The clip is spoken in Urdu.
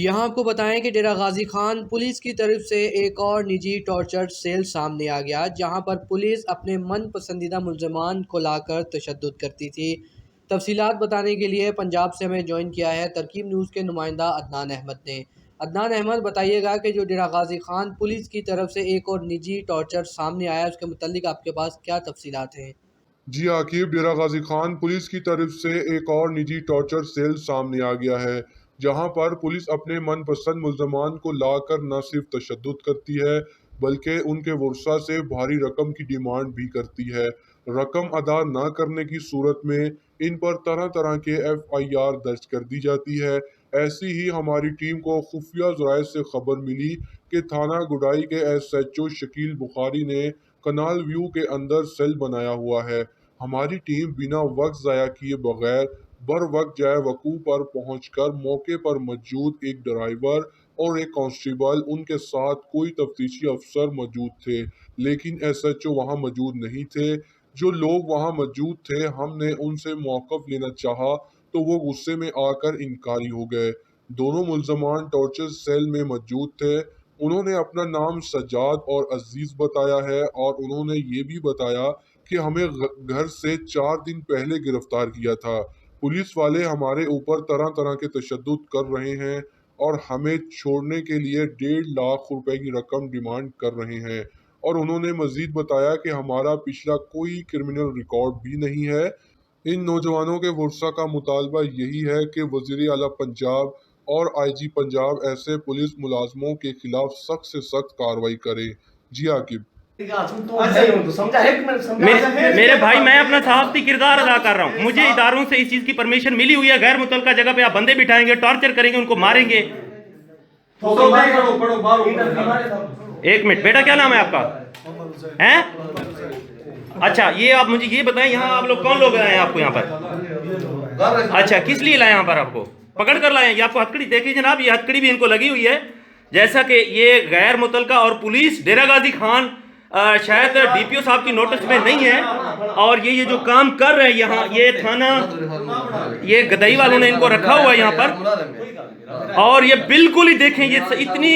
یہاں آپ کو بتائیں کہ ڈیرہ غازی خان پولیس کی طرف سے ایک اور نجی ٹارچر سیل سامنے آ گیا، جہاں پر پولیس اپنے من پسندیدہ ملزمان کو لا کر تشدد کرتی تھی۔ تفصیلات بتانے کے لیے پنجاب سے ہمیں جوائن کیا ہے ترکیب نیوز کے نمائندہ عدنان احمد نے۔ عدنان احمد، بتائیے گا کہ جو ڈیرہ غازی خان پولیس کی طرف سے ایک اور نجی ٹارچر سامنے آیا، اس کے متعلق آپ کے پاس کیا تفصیلات ہیں؟ جی عاقب، ڈیرہ غازی خان پولیس کی طرف سے ایک اور نجی ٹارچر سیل سامنے آ گیا ہے، جہاں پر پولیس اپنے من پسند ملزمان کو لا کر نہ صرف تشدد کرتی ہے بلکہ ان کے ورثاء سے بھاری رقم کی ڈیمانڈ بھی کرتی ہے۔ رقم ادا نہ کرنے کی صورت میں ان پر طرح طرح کے FIR درج کر دی جاتی ہے۔ ایسی ہی ہماری ٹیم کو خفیہ ذرائع سے خبر ملی کہ تھانہ گڈائی کے SHO شکیل بخاری نے کنال ویو کے اندر سیل بنایا ہوا ہے۔ ہماری ٹیم بنا وقت ضائع کیے بغیر بر وقت جائے وقوع پر پہنچ کر موقع پر موجود ایک ڈرائیور اور ایک کانسٹیبل، ان کے ساتھ کوئی تفتیشی افسر موجود تھے، لیکن SHO وہاں موجود نہیں تھے۔ جو لوگ وہاں موجود تھے، ہم نے ان سے موقف لینا چاہا تو وہ غصے میں آ کر انکاری ہو گئے۔ دونوں ملزمان ٹارچر سیل میں موجود تھے۔ انہوں نے اپنا نام سجاد اور عزیز بتایا ہے، اور انہوں نے یہ بھی بتایا کہ ہمیں گھر سے 4 دن پہلے گرفتار کیا تھا۔ پولیس والے ہمارے اوپر طرح طرح کے تشدد کر رہے ہیں اور ہمیں چھوڑنے کے لیے 1.5 لاکھ روپے کی رقم ڈیمانڈ کر رہے ہیں، اور انہوں نے مزید بتایا کہ ہمارا پچھلا کوئی کرمنل ریکارڈ بھی نہیں ہے۔ ان نوجوانوں کے ورثاء کا مطالبہ یہی ہے کہ وزیر اعلیٰ پنجاب اور IG پنجاب ایسے پولیس ملازموں کے خلاف سخت سے سخت کارروائی کرے۔ جی عاقب، میرے بھائی، میں اپنا صحافتی کردار ادا کر رہا ہوں، مجھے اداروں سے اس چیز کی پرمیشن ملی ہوئی ہے۔ غیر متعلقہ جگہ پہ آپ بندے بٹھائیں گے، ٹارچر کریں گے، ان کو ماریں گے۔ ایک منٹ بیٹا، کیا نام ہے آپ کا؟ ہیں؟ اچھا، یہ آپ مجھے یہ بتائیں، یہاں آپ لوگ کون لوگ آئے ہیں آپ کو یہاں پر؟ اچھا، کس لیے لائے یہاں پر؟ آپ کو پکڑ کر لائے ہیں؟ یہ آپ کو ہتکڑی دیکھیں جناب، یہ ہتکڑی بھی ان کو لگی ہوئی ہے، جیسا کہ یہ غیر متعلقہ اور پولیس ڈیرہ غازی خان شاید DPO صاحب کی نوٹس میں نہیں ہے، اور یہ جو کام کر رہے ہیں یہاں، یہ تھانہ، یہ گدائی والوں نے ان کو رکھا ہوا ہے یہاں پر، اور یہ بالکل ہی دیکھیں، یہ اتنی